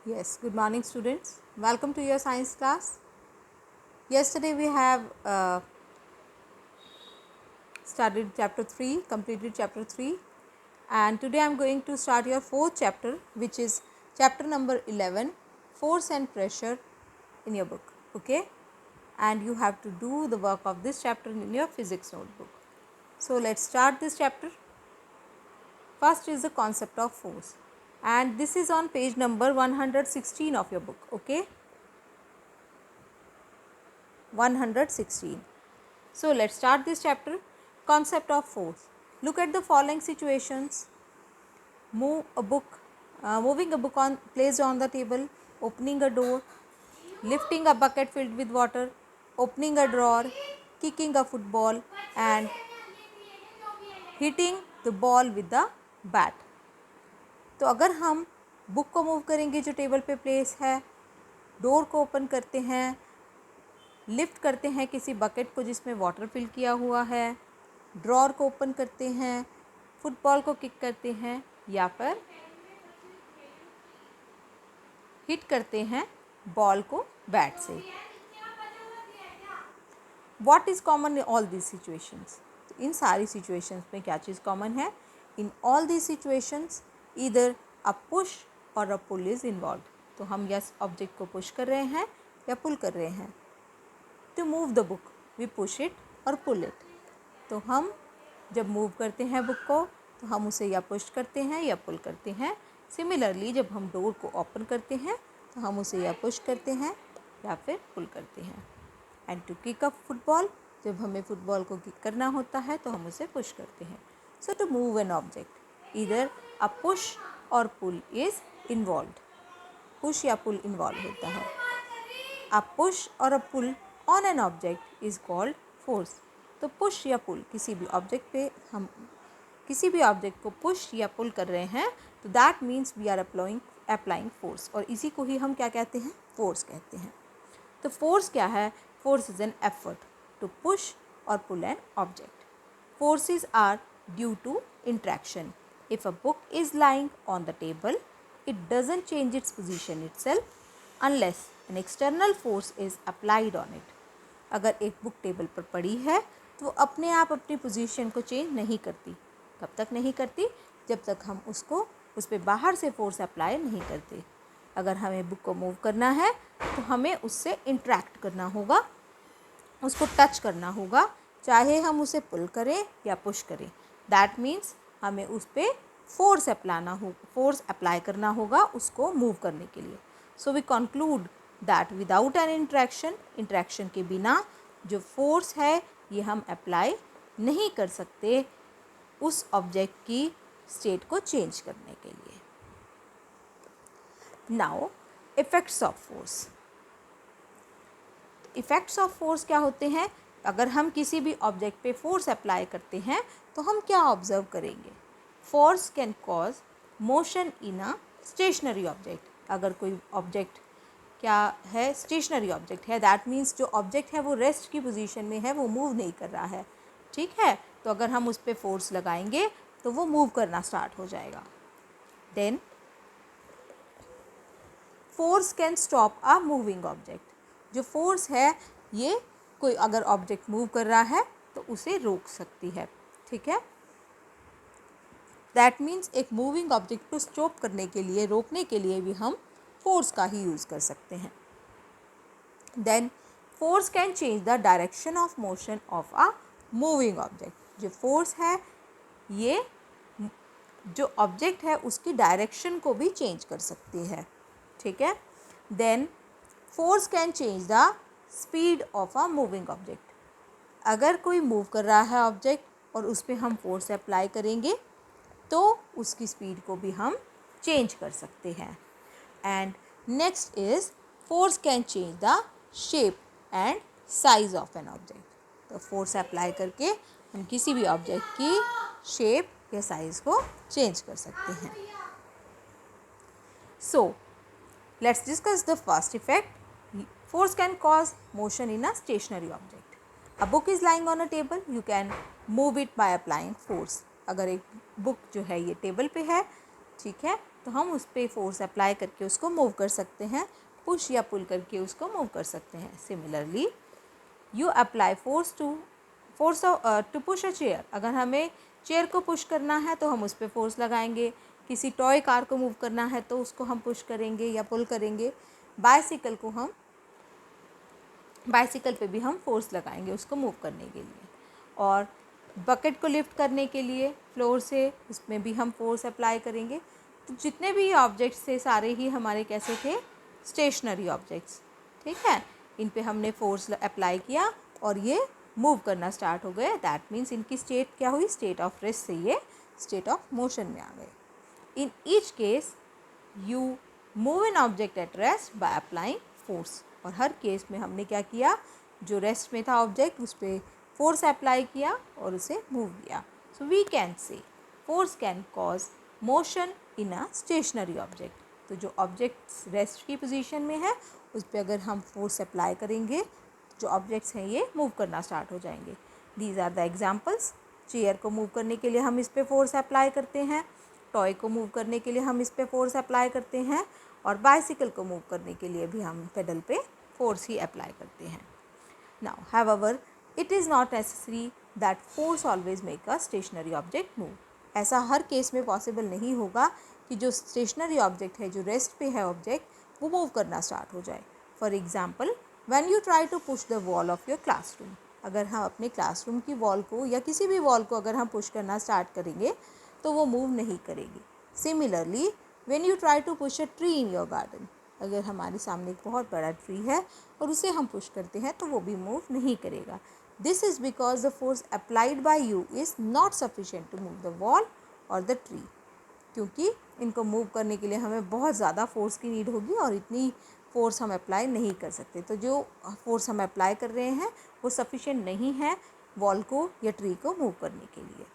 Yes, good morning students. Welcome to your science class. Yesterday we have started chapter 3, completed chapter 3, and today I am going to start your fourth chapter, which is chapter number 11, force and pressure in your book. Okay, and you have to do the work of this chapter in your physics notebook. So let's start this chapter. First is the concept of force, and this is on page number 116 of your book. Okay, 116. So let's start this chapter. Concept of force. Look at the following situations. Moving a book on placed on the table, opening a door, lifting a bucket filled with water, opening a drawer, kicking a football, and hitting the ball with the bat. तो अगर हम book को move करेंगे जो table पे place है, door को open करते हैं, लिफ्ट करते हैं किसी बकेट को जिसमें वाटर फिल किया हुआ है, ड्रॉर को ओपन करते हैं, फुटबॉल को किक करते हैं या फिर हिट करते हैं बॉल को बैट से. What is common in all these situations? इन सारी सिचुएशंस में क्या चीज़ कॉमन है? In all these situations either a push or a pull is involve. तो हम यस ऑब्जेक्ट को पुश कर रहे हैं या पुल कर रहे हैं. To move the book we push it और पुल इट. तो हम जब मूव करते हैं बुक को तो हम उसे या पुश करते हैं या पुल करते हैं. सिमिलरली जब हम डोर को ओपन करते हैं तो हम उसे या पुश करते हैं या फिर पुल करते हैं. And to kick up football, जब हमें फुटबॉल को किक करना होता है तो हम उसे पुश करते हैं. So to move an object either a push or pull is involve. Push या पुल इन्वॉल्व होता है. A push or a pull on an object is called force. तो पुश या पुल किसी भी ऑब्जेक्ट पे हम किसी भी ऑब्जेक्ट को पुश या पुल कर रहे हैं तो that means we are applying force. और इसी को ही हम क्या कहते हैं? फोर्स कहते हैं. तो फोर्स क्या है? Force is an effort to push or pull an object. Forces are due to interaction. If a book is lying on the table it doesn't change its position itself unless an external force is applied on it. अगर एक book table पर पड़ी है तो वो अपने आप अपनी पोजीशन को चेंज नहीं करती. कब तक नहीं करती? जब तक हम उसको उस पर बाहर से फोर्स अप्लाई नहीं करते. अगर हमें बुक को मूव करना है तो हमें उससे इंट्रैक्ट करना होगा, उसको टच करना होगा, चाहे हम उसे पुल करें या पुश करें. दैट मीन्स हमें उस पर फोर्स अप्लाई करना होगा उसको मूव करने के लिए. So we conclude that without an interaction के बिना जो फोर्स है ये हम अप्लाई नहीं कर सकते उस ऑब्जेक्ट की स्टेट को चेंज करने के लिए. Now effects of force. Effects of force क्या होते हैं? अगर हम किसी भी ऑब्जेक्ट पे फोर्स अप्लाई करते हैं तो हम क्या ऑब्जर्व करेंगे? Force can cause motion in a stationary object. अगर कोई ऑब्जेक्ट क्या है? स्टेशनरी ऑब्जेक्ट है. दैट मीन्स जो ऑब्जेक्ट है वो रेस्ट की पोजीशन में है, वो मूव नहीं कर रहा है. ठीक है, तो अगर हम उस पर फोर्स लगाएंगे तो वो मूव करना स्टार्ट हो जाएगा. Then force can stop a moving object. जो फोर्स है ये कोई अगर ऑब्जेक्ट मूव कर रहा है तो उसे रोक सकती है. ठीक है, दैट मीन्स एक मूविंग ऑब्जेक्ट को स्टॉप करने के लिए, रोकने के लिए भी हम फोर्स का ही यूज़ कर सकते हैं. Then force can change the direction of motion of a moving object. जो फोर्स है ये जो ऑब्जेक्ट है उसकी डायरेक्शन को भी चेंज कर सकती है. ठीक है, then force can change the speed of a moving object. अगर कोई मूव कर रहा है ऑब्जेक्ट और उस पर हम फोर्स अप्लाई करेंगे तो उसकी स्पीड को भी हम चेंज कर सकते हैं. And next is force can change the shape and size of an object. तो फोर्स अप्लाई करके हम किसी भी ऑब्जेक्ट की शेप या साइज़ को चेंज कर सकते हैं. सो let's discuss the first effect. Force can cause motion in a stationary object. A book is lying on a table. You can move it by applying force. अगर एक book जो है ये टेबल पे है, ठीक है, तो तो हम उस पर फोर्स अप्लाई करके उसको मूव कर सकते हैं, पुश या पुल करके उसको मूव कर सकते हैं। Similarly you apply force to push a chair. अगर हमें चेयर को पुश करना है तो हम उस पर फोर्स लगाएंगे। किसी टॉय कार को मूव करना है तो उसको हम पुश करेंगे या पुल करेंगे। बाइसिकल पे भी हम फोर्स लगाएंगे उसको मूव करने के लिए। और बकेट को लिफ्ट करने के लिए फ्लोर से, उसमें भी हम फोर्स अप्लाई करेंगे। तो जितने भी ऑब्जेक्ट्स थे सारे ही हमारे कैसे थे, स्टेशनरी ऑब्जेक्ट्स। ठीक है, इन पे हमने फोर्स अप्लाई किया और ये मूव करना स्टार्ट हो गए। दैट मीन्स इनकी स्टेट क्या हुई, स्टेट ऑफ रेस्ट से ये स्टेट ऑफ मोशन में आ गए। In each case you move an object at rest by applying force. और हर केस में हमने क्या किया, जो रेस्ट में था ऑब्जेक्ट उस पर फोर्स अप्लाई किया और उसे मूव किया। So we can say force can cause motion in a stationary object. तो जो ऑब्जेक्ट्स रेस्ट की पोजीशन में है उस पर अगर हम फोर्स अप्लाई करेंगे, जो ऑब्जेक्ट्स हैं ये मूव करना स्टार्ट हो जाएंगे। These are the examples. Chair को मूव करने के लिए हम इस पर फोर्स अप्लाई करते हैं, टॉय को मूव करने के लिए हम इस पर फोर्स अप्लाई करते हैं, और बाइसिकल को मूव करने के लिए भी हम पेडल पे फोर्स ही अप्लाई करते हैं। Now, however, it is not necessary that force always make a stationary object move. ऐसा हर केस में पॉसिबल नहीं होगा कि जो स्टेशनरी ऑब्जेक्ट है, जो रेस्ट पे है ऑब्जेक्ट, वो मूव करना स्टार्ट हो जाए। For example, when you try to push the wall of your classroom. अगर हम अपने क्लासरूम की वॉल को या किसी भी वॉल को अगर हम पुश करना स्टार्ट करेंगे तो वो मूव नहीं करेगी। Similarly when you try to push a tree in your garden. अगर हमारे सामने एक बहुत बड़ा ट्री है और उसे हम पुश करते हैं तो वो भी मूव नहीं करेगा। This is because the force applied by you is not sufficient to move the wall और द ट्री। क्योंकि इनको मूव करने के लिए हमें बहुत ज़्यादा फोर्स की नीड होगी और इतनी फोर्स हम अप्लाई नहीं कर सकते। तो जो फोर्स हम अप्लाई कर रहे हैं वो सफिशिएंट नहीं है वॉल को या ट्री को मूव करने के लिए।